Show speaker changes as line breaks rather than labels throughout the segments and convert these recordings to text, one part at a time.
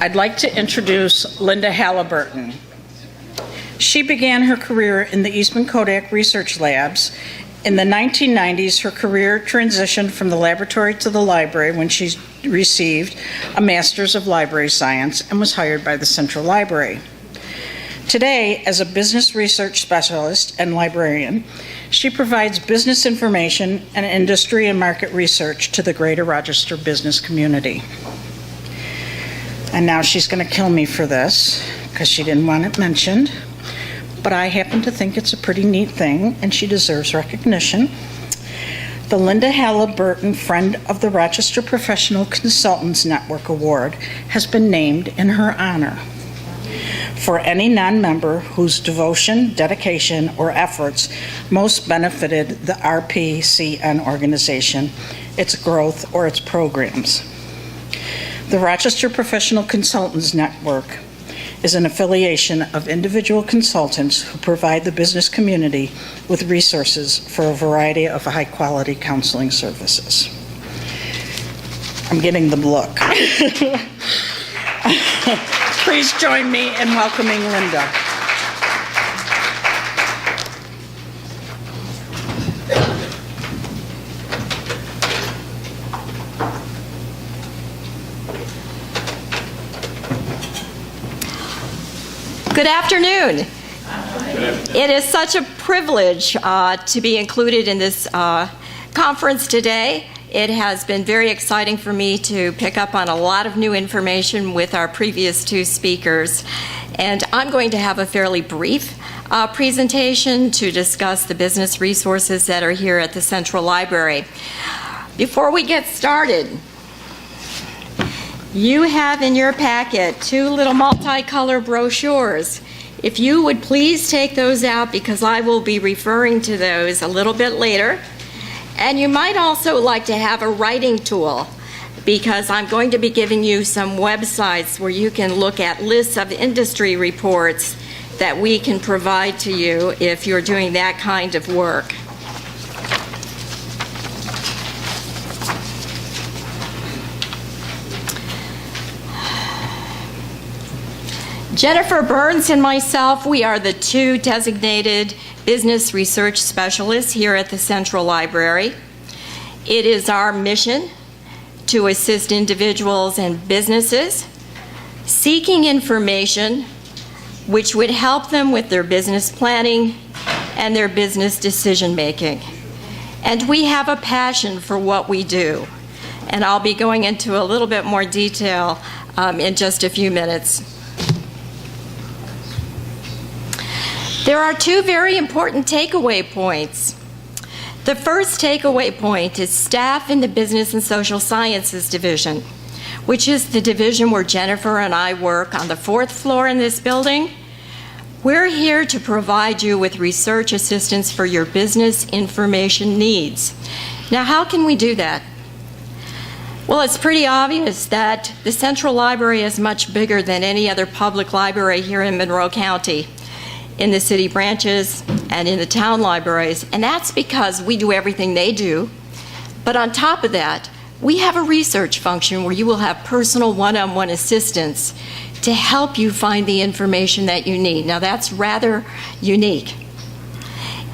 I'd like to introduce Linda Halliburton. She began her career in the Eastman Kodak Research Labs. In the 1990s, her career transitioned from the laboratory to the library when she received a Master's of Library Science and was hired by the Central Library. Today, as a business research specialist and librarian, she provides business information and industry and market research to the greater Rochester business community. And now she's going to kill me for this because she didn't want it mentioned, but I happen to think it's a pretty neat thing and she deserves recognition. The Linda Halliburton Friend of the Rochester Professional Consultants Network Award has been named in her honor. For any non-member whose devotion, dedication, or efforts most benefited the RPCN organization, its growth, or its programs. The Rochester Professional Consultants Network is an affiliation of individual consultants who provide the business community with resources for a variety of high-quality counseling services. I'm getting the look. Please join me in welcoming Linda.
Good afternoon. It is such a privilege to be included in this conference today. It has been very exciting for me to pick up on a lot of new information with our previous two speakers. And I'm going to have a fairly brief presentation to discuss the business resources that are here at the Central Library. Before we get started, you have in your packet two little multicolor brochures. If you would please take those out because I will be referring to those a little bit later. And you might also like to have a writing tool because I'm going to be giving you some websites where you can look at lists of industry reports that we can provide to you if you're doing that kind of work. Jennifer Burns and myself, we are the two designated business research specialists here at the Central Library. It is our mission to assist individuals and businesses seeking information which would help them with their business planning and their business decision making. And we have a passion for what we do. And I'll be going into a little bit more detail in just a few minutes. There are two very important takeaway points. The first takeaway point is staff in the Business and Social Sciences Division, which is the division where Jennifer and I work on the 4th floor in this building. We're here to provide you with research assistance for your business information needs. Now, how can we do that? Well, it's pretty obvious that the Central Library is much bigger than any other public library here in Monroe County, in the city branches and in the town libraries, and that's because we do everything they do. But on top of that, we have a research function where you will have personal one-on-one assistance to help you find the information that you need. Now that's rather unique.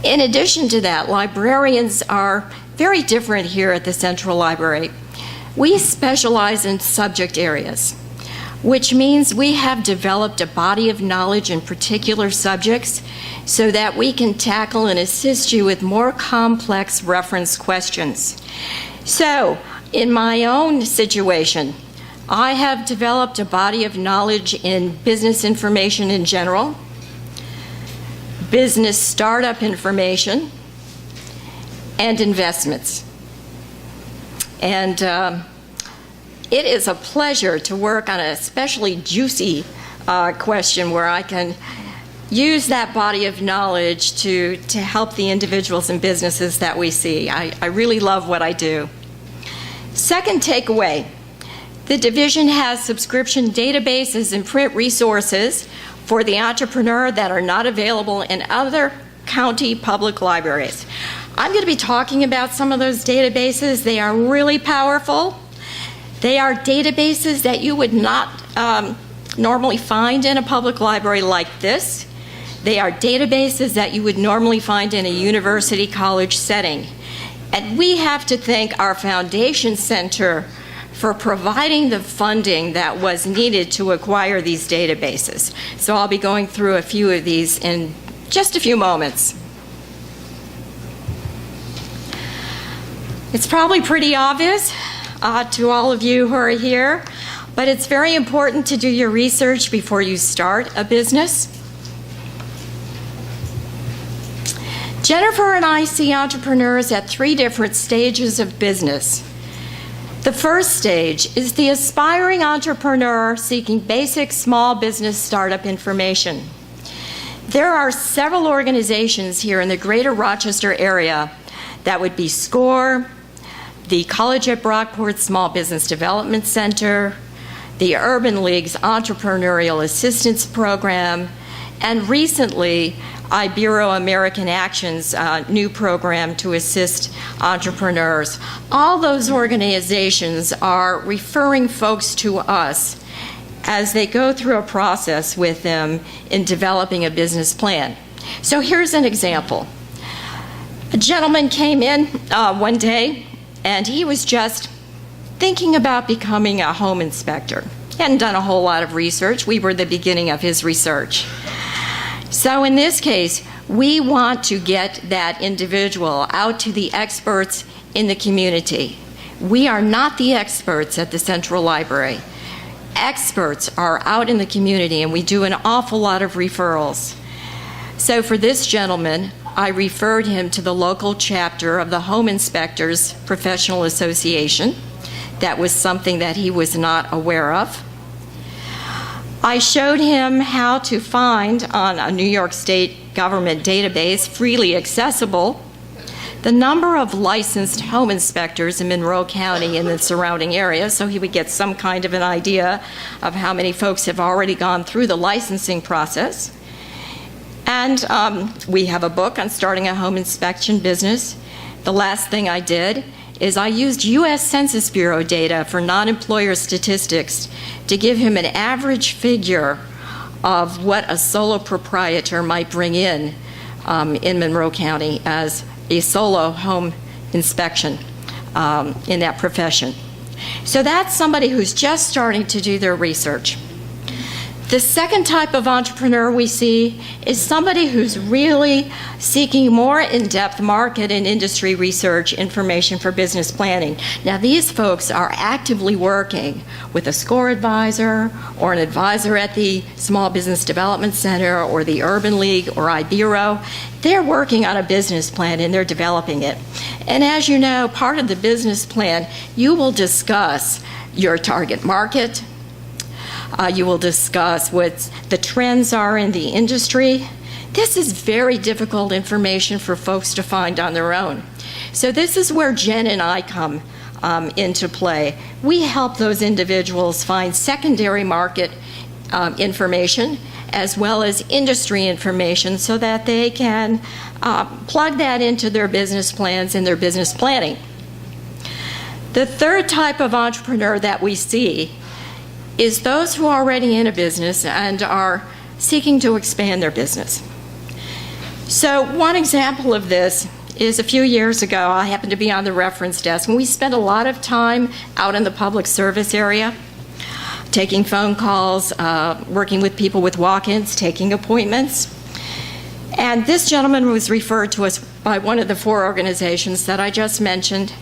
In addition to that, librarians are very different here at the Central Library. We specialize in subject areas, which means we have developed a body of knowledge in particular subjects so that we can tackle and assist you with more complex reference questions. So, in my own situation, I have developed a body of knowledge in business information in general, business startup information, and investments. And it is a pleasure to work on an especially juicy question where I can use that body of knowledge to help the individuals and businesses that we see. I really love what I do. Second takeaway, the division has subscription databases and print resources for the entrepreneur that are not available in other county public libraries. I'm going to be talking about some of those databases. They are really powerful. They are databases that you would not normally find in a public library like this. They are databases that you would normally find in a university college setting. And we have to thank our foundation center for providing the funding that was needed to acquire these databases. So I'll be going through a few of these in just a few moments. It's probably pretty obvious to all of you who are here, but it's very important to do your research before you start a business. Jennifer and I see entrepreneurs at 3 different stages of business. The first stage is the aspiring entrepreneur seeking basic small business startup information. There are several organizations here in the greater Rochester area. That would be SCORE, the College at Brockport Small Business Development Center, the Urban League's Entrepreneurial Assistance Program, and recently, Ibero-American Action's new program to assist entrepreneurs. All those organizations are referring folks to us as they go through a process with them in developing a business plan. So here's an example. A gentleman came in one day, and he was just thinking about becoming a home inspector. He hadn't done a whole lot of research. We were the beginning of his research. So in this case, we want to get that individual out to the experts in the community. We are not the experts at the Central Library. Experts are out in the community, and we do an awful lot of referrals. So for this gentleman, I referred him to the local chapter of the Home Inspectors Professional Association. That was something that he was not aware of. I showed him how to find on a New York State government database, freely accessible, the number of licensed home inspectors in Monroe County and the surrounding area, so he would get some kind of an idea of how many folks have already gone through the licensing process. And we have a book on starting a home inspection business. The last thing I did is I used U.S. Census Bureau data for non-employer statistics to give him an average figure of what a solo proprietor might bring in Monroe County as a solo home inspection in that profession. So that's somebody who's just starting to do their research. The second type of entrepreneur we see is somebody who's really seeking more in-depth market and industry research information for business planning. Now, these folks are actively working with a SCORE advisor or an advisor at the Small Business Development Center or the Urban League or Ibero. They're working on a business plan and they're developing it. And as you know, part of the business plan, you will discuss your target market. You will discuss what the trends are in the industry. This is very difficult information for folks to find on their own. So this is where Jen and I come into play. We help those individuals find secondary market information as well as industry information so that they can plug that into their business plans and their business planning. The third type of entrepreneur that we see is those who are already in a business and are seeking to expand their business. So one example of this is a few years ago, I happened to be on the reference desk, and we spent a lot of time out in the public service area, taking phone calls, working with people with walk-ins, taking appointments. And this gentleman was referred to us by one of the 4 organizations that I just mentioned.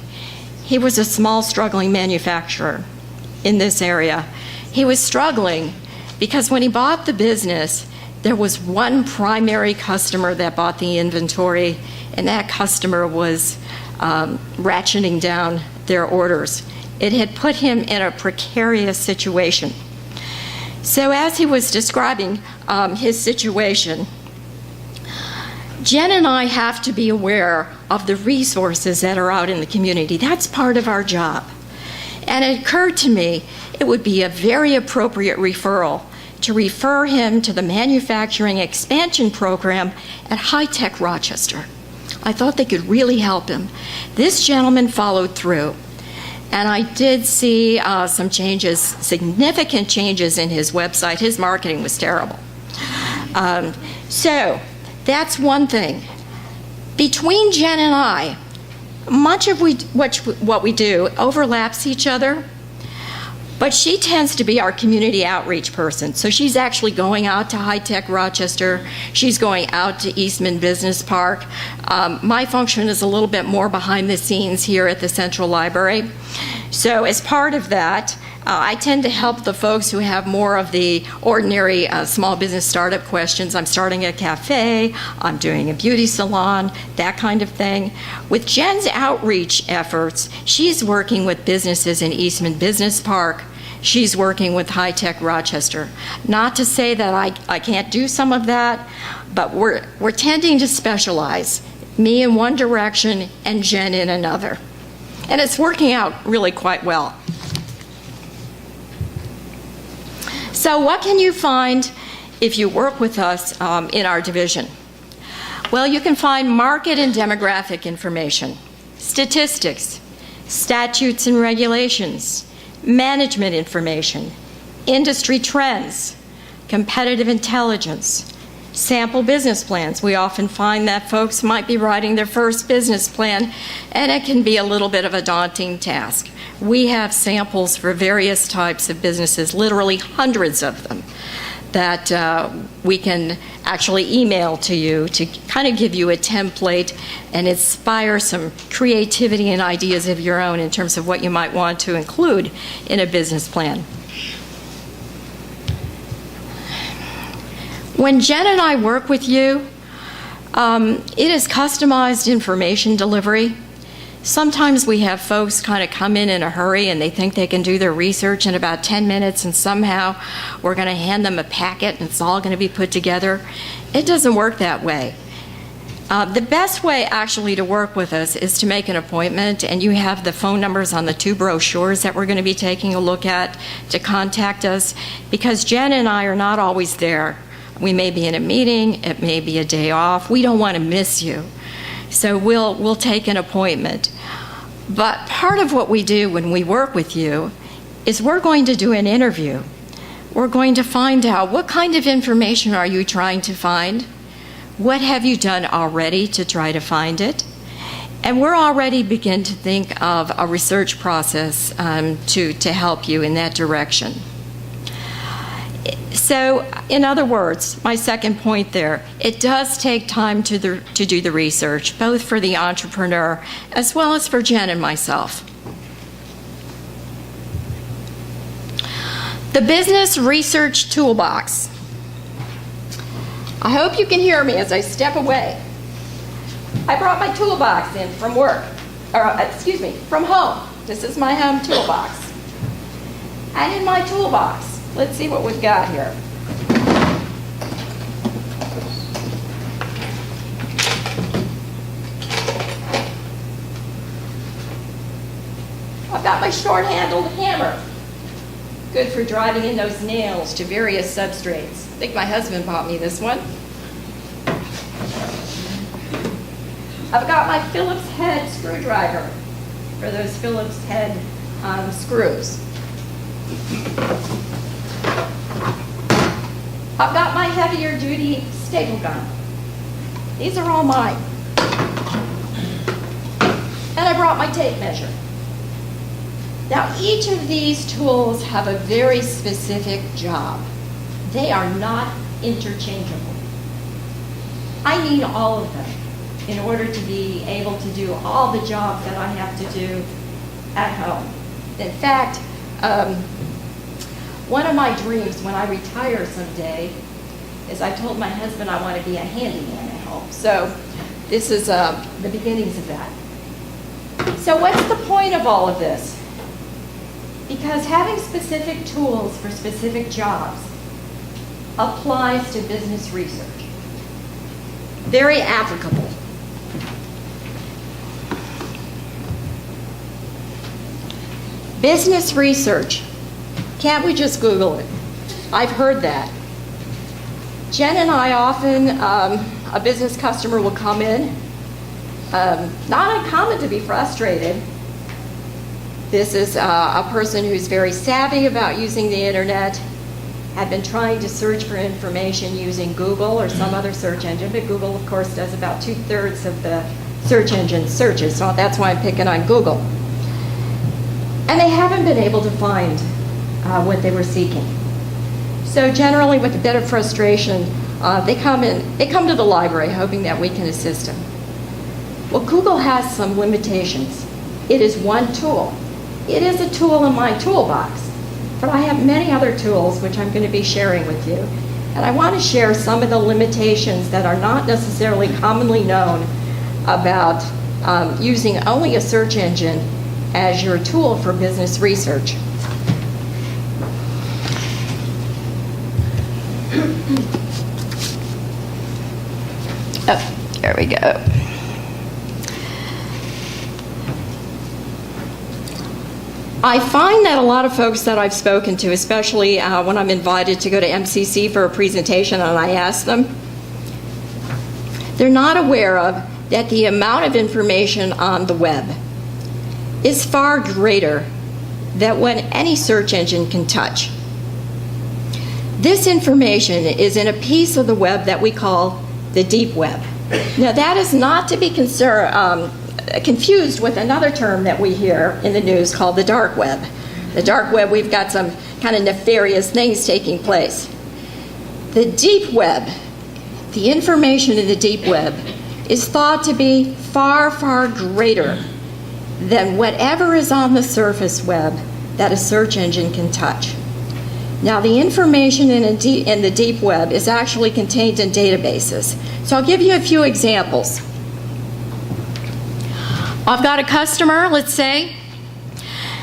He was a small, struggling manufacturer in this area. He was struggling because when he bought the business, there was one primary customer that bought the inventory, and that customer was ratcheting down their orders. It had put him in a precarious situation. So as he was describing his situation, Jen and I have to be aware of the resources that are out in the community. That's part of our job. And it occurred to me it would be a very appropriate referral to refer him to the Manufacturing Expansion Program at High Tech Rochester. I thought they could really help him. This gentleman followed through. And I did see some changes, significant changes in his website. His marketing was terrible. So that's one thing. Between Jen and I, much of what we do overlaps each other, but she tends to be our community outreach person. So she's actually going out to high-tech Rochester. She's going out to Eastman Business Park. My function is a little bit more behind the scenes here at the Central Library. So as part of that, I tend to help the folks who have more of the ordinary small business startup questions. I'm starting a cafe, I'm doing a beauty salon, that kind of thing. With Jen's outreach efforts, she's working with businesses in Eastman Business Park. She's working with high-tech Rochester. Not to say that I can't do some of that, but we're tending to specialize. Me in one direction and Jen in another. And it's working out really quite well. So what can you find if you work with us in our division? Well, you can find market and demographic information, statistics, statutes and regulations, management information, industry trends, competitive intelligence, sample business plans. We often find that folks might be writing their first business plan, and it can be a little bit of a daunting task. We have samples for various types of businesses, literally hundreds of them, that we can actually email to you to kind of give you a template and inspire some creativity and ideas of your own in terms of what you might want to include in a business plan. When Jen and I work with you, it is customized information delivery. Sometimes we have folks kind of come in a hurry and they think they can do their research in about 10 minutes and somehow we're going to hand them a packet and it's all going to be put together. It doesn't work that way. The best way actually to work with us is to make an appointment, and you have the phone numbers on the 2 brochures that we're going to be taking a look at to contact us, because Jen and I are not always there. We may be in a meeting, it may be a day off. We don't want to miss you. So we'll take an appointment. But part of what we do when we work with you is we're going to do an interview. We're going to find out what kind of information are you trying to find? What have you done already to try to find it? And we're already begin to think of a research process to help you in that direction. So, in other words, my second point there, it does take time to do the research, both for the entrepreneur as well as for Jen and myself. The Business Research Toolbox. I hope you can hear me as I step away. I brought my toolbox in from work, from home. This is my home toolbox. And in my toolbox, let's see what we've got here. I've got my short-handled hammer. Good for driving in those nails to various substrates. I think my husband bought me this one. I've got my Phillips head screwdriver for those Phillips head screws. I've got my heavier duty staple gun. These are all mine. And I brought my tape measure. Now, each of these tools have a very specific job. They are not interchangeable. I need all of them in order to be able to do all the jobs that I have to do at home. In fact, one of my dreams when I retire someday is I told my husband I want to be a handyman at home. So this is the beginnings of that. So what's the point of all of this? Because having specific tools for specific jobs applies to business research. Very applicable. Business research. Can't we just Google it? I've heard that. Jen and I often, a business customer will come in, not uncommon to be frustrated. This is a person who's very savvy about using the internet, had been trying to search for information using Google or some other search engine, but Google, of course, does about 2/3 of the search engine searches, so that's why I'm picking on Google. And they haven't been able to find what they were seeking. So generally, with a bit of frustration, they come to the library hoping that we can assist them. Well, Google has some limitations. It is one tool. It is a tool in my toolbox, but I have many other tools which I'm going to be sharing with you. And I want to share some of the limitations that are not necessarily commonly known about using only a search engine as your tool for business research. Oh, there we go. I find that a lot of folks that I've spoken to, especially when I'm invited to go to MCC for a presentation and I ask them, they're not aware of that the amount of information on the web is far greater than what any search engine can touch. This information is in a piece of the web that we call the deep web. Now, that is not to be confused with another term that we hear in the news called the dark web. The dark web, we've got some kind of nefarious things taking place. The deep web, the information in the deep web, is thought to be far, far greater than whatever is on the surface web that a search engine can touch. Now, the information in the deep web is actually contained in databases. So I'll give you a few examples. I've got a customer, let's say,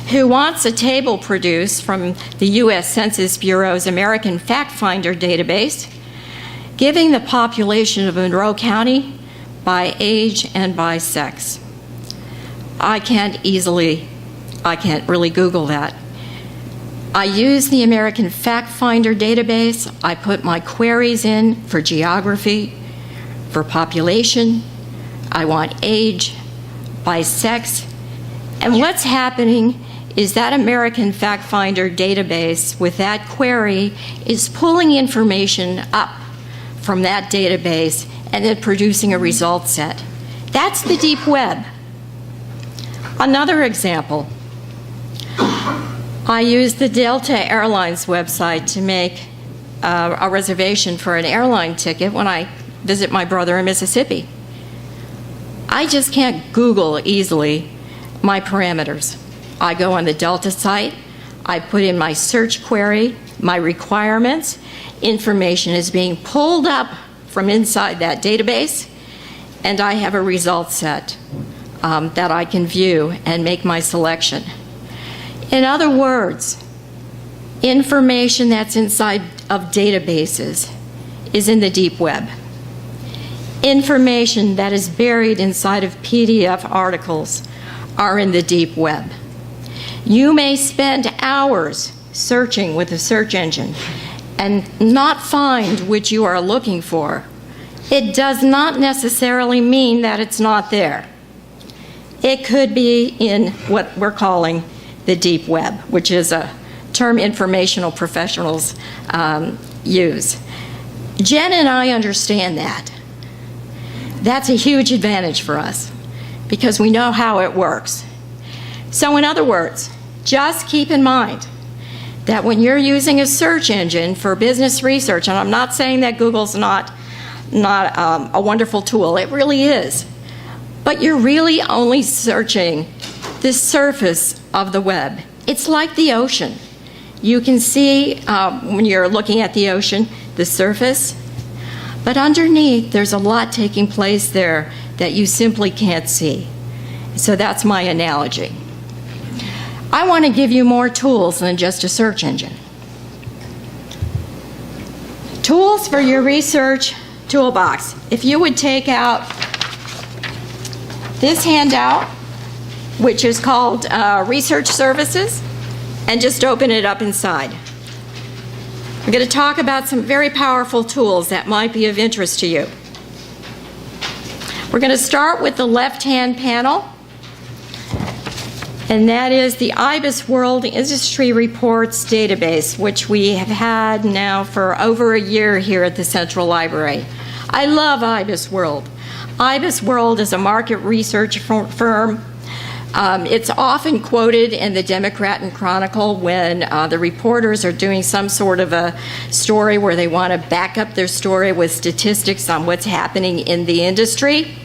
who wants a table produced from the U.S. Census Bureau's American Fact Finder database, giving the population of Monroe County by age and by sex. I can't really Google that. I use the American Fact Finder database. I put my queries in for geography, for population. I want age, by sex. And what's happening is that American Fact Finder database with that query is pulling information up from that database and then producing a result set. That's the deep web. Another example. I use the Delta Airlines website to make a reservation for an airline ticket when I visit my brother in Mississippi. I just can't Google easily my parameters. I go on the Delta site, I put in my search query, my requirements, information is being pulled up from inside that database, and I have a result set that I can view and make my selection. In other words, information that's inside of databases is in the deep web. Information that is buried inside of PDF articles are in the deep web. You may spend hours searching with a search engine and not find what you are looking for. It does not necessarily mean that it's not there. It could be in what we're calling the deep web, which is a term informational professionals use. Jen and I understand that. That's a huge advantage for us because we know how it works. So in other words, just keep in mind that when you're using a search engine for business research, and I'm not saying that Google's not a wonderful tool, it really is, but you're really only searching the surface of the web. It's like the ocean. You can see when you're looking at the ocean, the surface, but underneath there's a lot taking place there that you simply can't see. So that's my analogy. I want to give you more tools than just a search engine. Tools for your research toolbox. If you would take out this handout, which is called Research Services, and just open it up inside. We're going to talk about some very powerful tools that might be of interest to you. We're going to start with the left-hand panel. and that is the IBIS World Industry Reports database, which we have had now for over a year here at the Central Library. I love IBIS World. IBIS World is a market research firm. It's often quoted in the Democrat and Chronicle when the reporters are doing some sort of a story where they want to back up their story with statistics on what's happening in the industry.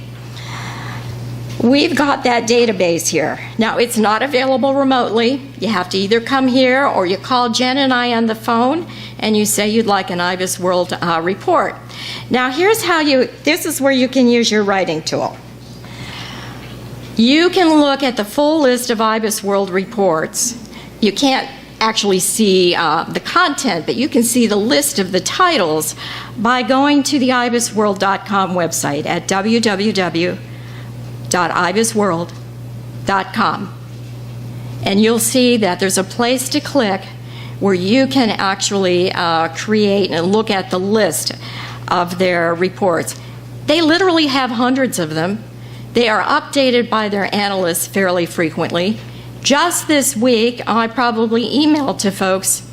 We've got that database here. Now, it's not available remotely. You have to either come here or you call Jen and I on the phone and you say you'd like an IBIS World report. Now, this is where you can use your writing tool. You can look at the full list of IBIS World reports. You can't actually see the content, but you can see the list of the titles by going to the ibisworld.com website at www.ibisworld.com. And you'll see that there's a place to click where you can actually create and look at the list of their reports. They literally have hundreds of them. They are updated by their analysts fairly frequently. Just this week, I probably emailed to folks,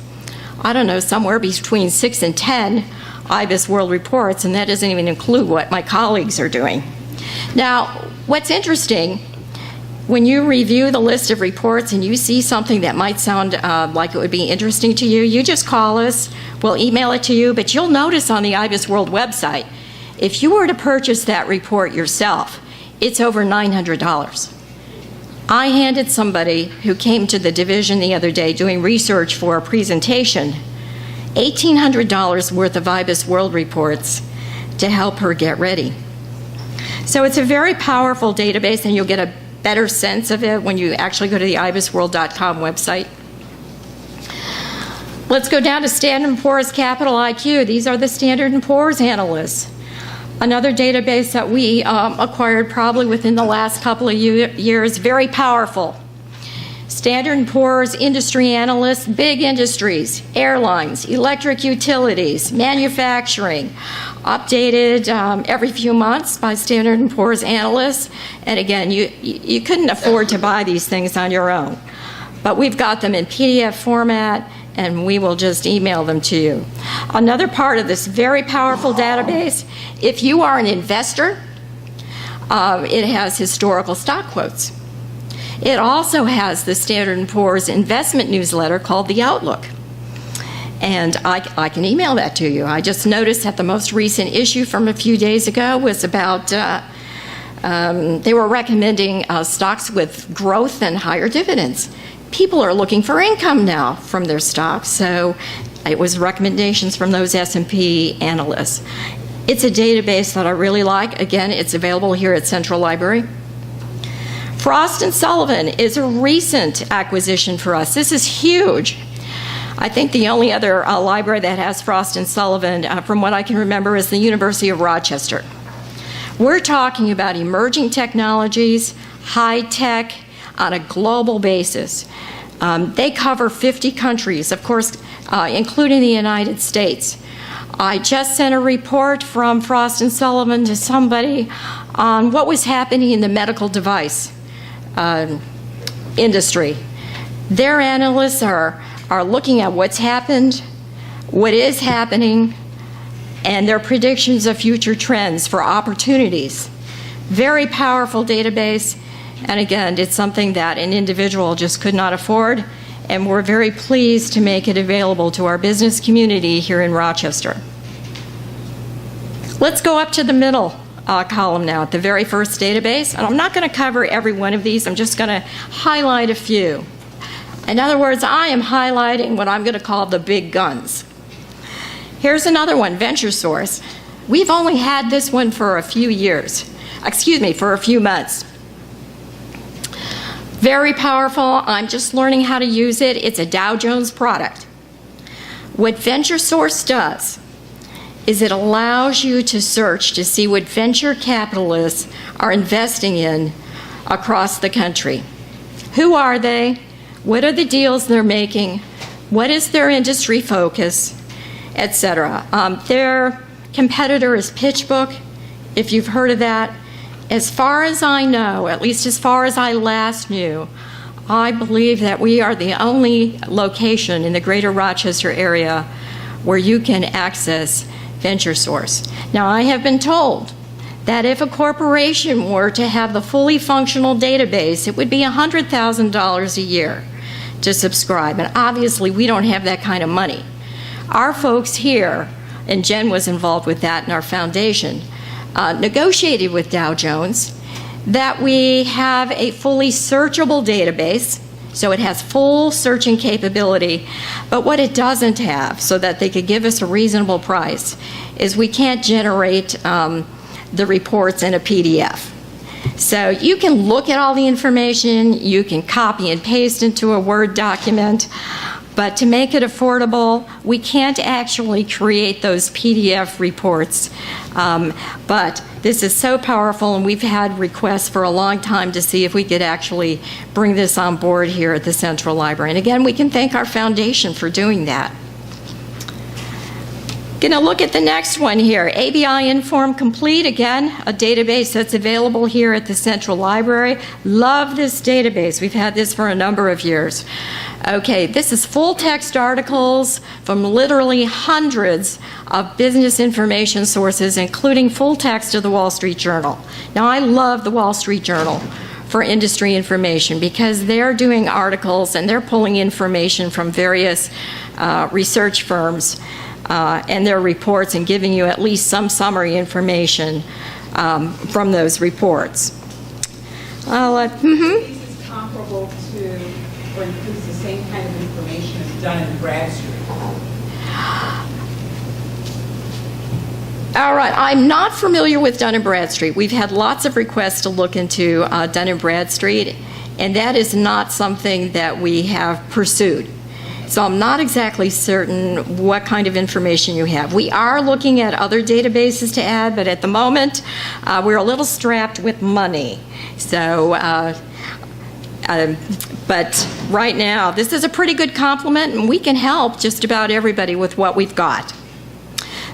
I don't know, somewhere between 6 and 10 IBIS World reports, and that doesn't even include what my colleagues are doing. Now, what's interesting, when you review the list of reports and you see something that might sound like it would be interesting to you, you just call us, we'll email it to you, but you'll notice on the IBIS World website, if you were to purchase that report yourself, it's over $900. I handed somebody who came to the division the other day doing research for a presentation $1,800 worth of IBIS World reports to help her get ready. So it's a very powerful database, and you'll get a better sense of it when you actually go to the ibisworld.com website. Let's go down to Standard & Poor's Capital IQ. These are the Standard & Poor's analysts. Another database that we acquired probably within the last couple of years, very powerful. Standard & Poor's industry analysts, big industries, airlines, electric utilities, manufacturing, updated every few months by Standard & Poor's analysts. And again, you couldn't afford to buy these things on your own. But we've got them in PDF format, and we will just email them to you. Another part of this very powerful database, if you are an investor, it has historical stock quotes. It also has the Standard & Poor's investment newsletter called The Outlook. And I can email that to you. I just noticed that the most recent issue from a few days ago was about, they were recommending stocks with growth and higher dividends. People are looking for income now from their stocks, so it was recommendations from those S&P analysts. It's a database that I really like. Again, it's available here at Central Library. Frost & Sullivan is a recent acquisition for us. This is huge. I think the only other library that has Frost & Sullivan, from what I can remember, is the University of Rochester. We're talking about emerging technologies, high tech, on a global basis. They cover 50 countries, of course, including the United States. I just sent a report from Frost & Sullivan to somebody on what was happening in the medical device industry. Their analysts are looking at what's happened, what is happening, and their predictions of future trends for opportunities. Very powerful database. And again, it's something that an individual just could not afford, and we're very pleased to make it available to our business community here in Rochester. Let's go up to the middle column now, at the very first database. And I'm not going to cover every one of these. I'm just going to highlight a few. In other words, I am highlighting what I'm going to call the big guns. Here's another one, VentureSource. We've only had this one for a few months. Very powerful. I'm just learning how to use it. It's a Dow Jones product. What VentureSource does is it allows you to search to see what venture capitalists are investing in across the country. Who are they? What are the deals they're making? What is their industry focus, etc. Their competitor is PitchBook, if you've heard of that. As far as I know, at least as far as I last knew, I believe that we are the only location in the greater Rochester area where you can access VentureSource. Now, I have been told that if a corporation were to have the fully functional database, it would be $100,000 a year to subscribe. And obviously, we don't have that kind of money. Our folks here, and Jen was involved with that in our foundation, negotiated with Dow Jones that we have a fully searchable database, so it has full searching capability, but what it doesn't have, so that they could give us a reasonable price, is we can't generate the reports in a PDF. So you can look at all the information, you can copy and paste into a Word document, but to make it affordable, we can't actually create those PDF reports. But this is so powerful, and we've had requests for a long time to see if we could actually bring this on board here at the Central Library. And again, we can thank our foundation for doing that. Going to look at the next one here, ABI Inform Complete. Again, a database that's available here at the Central Library. Love this database. We've had this for a number of years. Okay, this is full text articles from literally hundreds of business information sources, including full text of the Wall Street Journal. Now, I love the Wall Street Journal for industry information because they're doing articles and they're pulling information from various research firms and their reports and giving you at least some summary information from those reports.
This is comparable to or includes the same kind of information as Dun & Bradstreet.
All right, I'm not familiar with Dun & Bradstreet. We've had lots of requests to look into Dun & Bradstreet, and that is not something that we have pursued. So I'm not exactly certain what kind of information you have. We are looking at other databases to add, but at the moment, we're a little strapped with money. So, but right now, this is a pretty good complement, and we can help just about everybody with what we've got.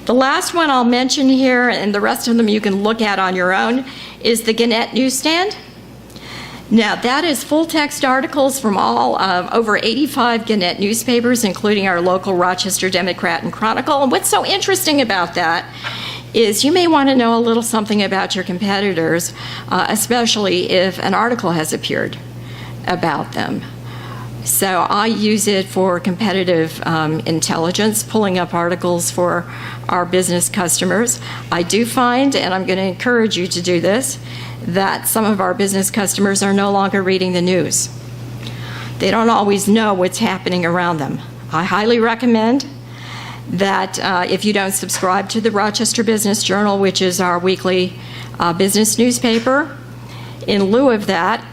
The last one I'll mention here, and the rest of them you can look at on your own, is the Gannett Newsstand. Now, that is full-text articles from all over 85 Gannett newspapers, including our local Rochester Democrat and Chronicle. And what's so interesting about that is you may want to know a little something about your competitors, especially if an article has appeared about them. So I use it for competitive intelligence, pulling up articles for our business customers. I do find, and I'm going to encourage you to do this, that some of our business customers are no longer reading the news. They don't always know what's happening around them. I highly recommend that if you don't subscribe to the Rochester Business Journal, which is our weekly business newspaper, in lieu of that,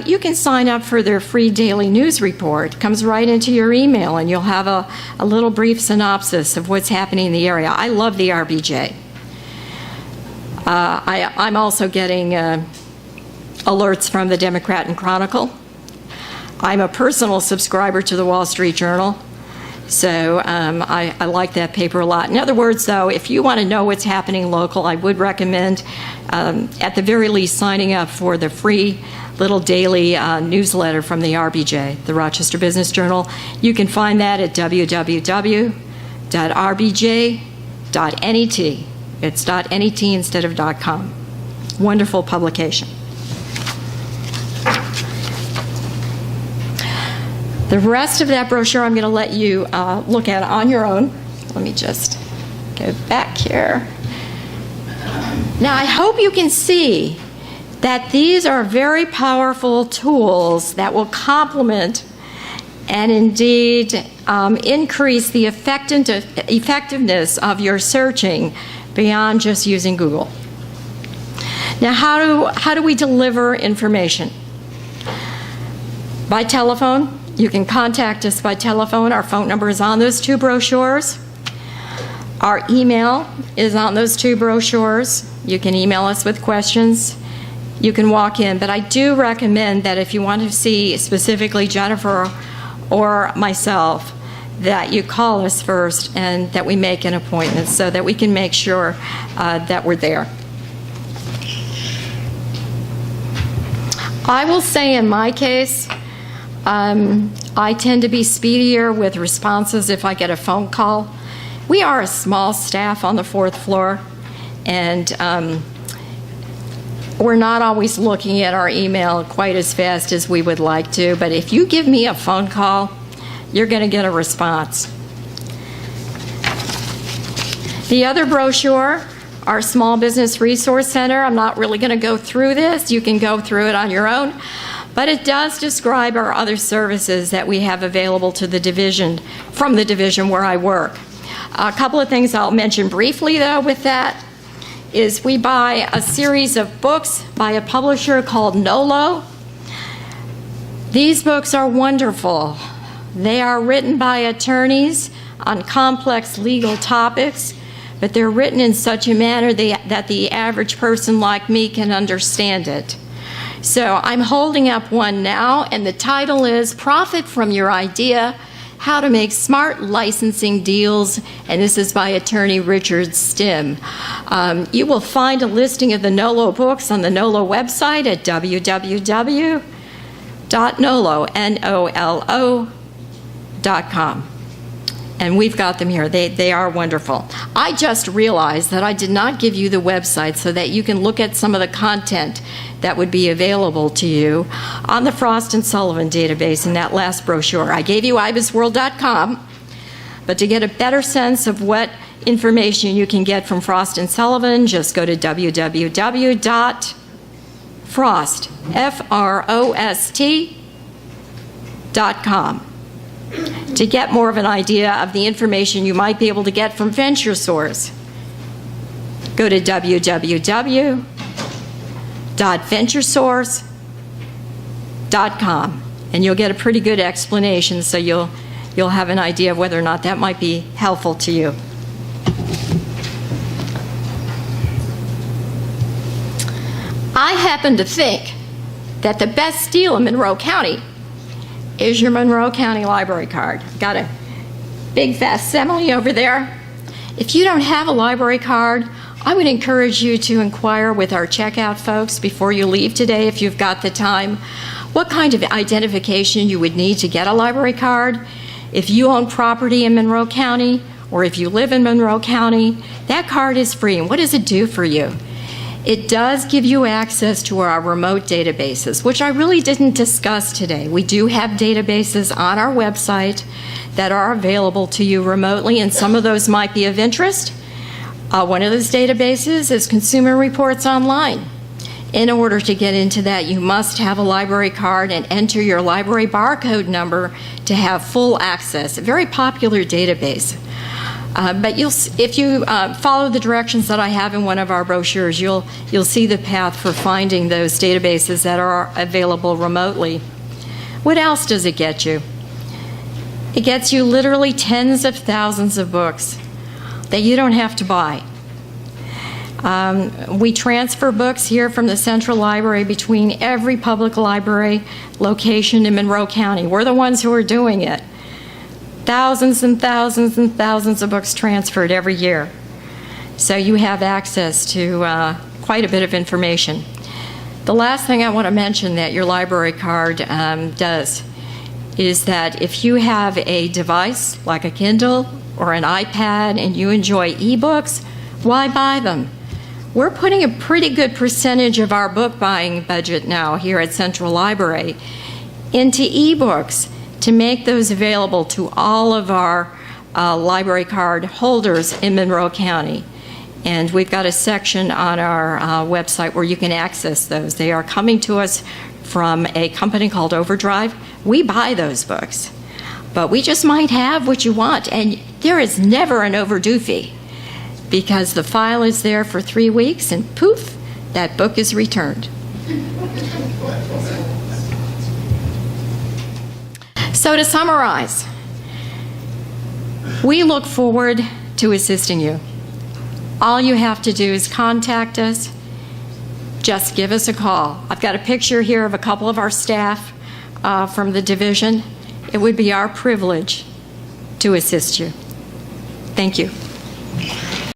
you can sign up for their free daily news report. It comes right into your email, and you'll have a little brief synopsis of what's happening in the area. I love the RBJ. I'm also getting alerts from the Democrat and Chronicle. I'm a personal subscriber to the Wall Street Journal, so I like that paper a lot. In other words, though, if you want to know what's happening local, I would recommend, at the very least, signing up for the free little daily newsletter from the RBJ, the Rochester Business Journal. You can find that at www.rbj.net. It's .net instead of .com. Wonderful publication. The rest of that brochure I'm going to let you look at on your own. Let me just go back here. Now, I hope you can see that these are very powerful tools that will complement and indeed increase the effectiveness of your searching beyond just using Google. Now, how do we deliver information? By telephone. You can contact us by telephone. Our phone number is on those two brochures. Our email is on those two brochures. You can email us with questions. You can walk in, but I do recommend that if you want to see specifically Jennifer or myself, that you call us first and that we make an appointment so that we can make sure that we're there. I will say in my case, I tend to be speedier with responses if I get a phone call. We are a small staff on the 4th floor, and we're not always looking at our email quite as fast as we would like to, but if you give me a phone call, you're going to get a response. The other brochure, our Small Business Resource Center, I'm not really going to go through this. You can go through it on your own. But it does describe our other services that we have available to the division, from the division where I work. A couple of things I'll mention briefly, though, with that is we buy a series of books by a publisher called Nolo. These books are wonderful. They are written by attorneys on complex legal topics, but they're written in such a manner that the average person like me can understand it. So I'm holding up one now, and the title is Profit from Your Idea, How to Make Smart Licensing Deals, and this is by attorney Richard Stim. You will find a listing of the Nolo books on the Nolo website at www.nolo.com. And we've got them here. They are wonderful. I just realized that I did not give you the website so that you can look at some of the content that would be available to you on the Frost & Sullivan database in that last brochure. I gave you ibisworld.com, but to get a better sense of what information you can get from Frost & Sullivan, just go to www.frost.com. To get more of an idea of the information you might be able to get from VentureSource, go to www.venturesource.com, and you'll get a pretty good explanation, so you'll have an idea of whether or not that might be helpful to you. I happen to think that the best deal in Monroe County is your Monroe County Library card. Got a big facsimile over there. If you don't have a library card, I would encourage you to inquire with our checkout folks before you leave today, if you've got the time, what kind of identification you would need to get a library card. If you own property in Monroe County, or if you live in Monroe County, that card is free. And what does it do for you? It does give you access to our remote databases, which I really didn't discuss today. We do have databases on our website that are available to you remotely, and some of those might be of interest. One of those databases is Consumer Reports Online. In order to get into that, you must have a library card and enter your library barcode number to have full access. A very popular database. But if you follow the directions that I have in one of our brochures, you'll see the path for finding those databases that are available remotely. What else does it get you? It gets you literally tens of thousands of books that you don't have to buy. We transfer books here from the Central Library between every public library location in Monroe County. We're the ones who are doing it. Thousands and thousands and thousands of books transferred every year. So you have access to quite a bit of information. The last thing I want to mention that your library card does is that if you have a device like a Kindle or an iPad and you enjoy ebooks, why buy them? We're putting a pretty good percentage of our book buying budget now here at Central Library into ebooks to make those available to all of our library card holders in Monroe County. And we've got a section on our website where you can access those. They are coming to us from a company called Overdrive. We buy those books, but we just might have what you want, and there is never an overdue fee because the file is there for 3 weeks and poof, that book is returned. So to summarize, we look forward to assisting you. All you have to do is contact us. Just give us a call. I've got a picture here of a couple of our staff from the division. It would be our privilege to assist you. Thank you.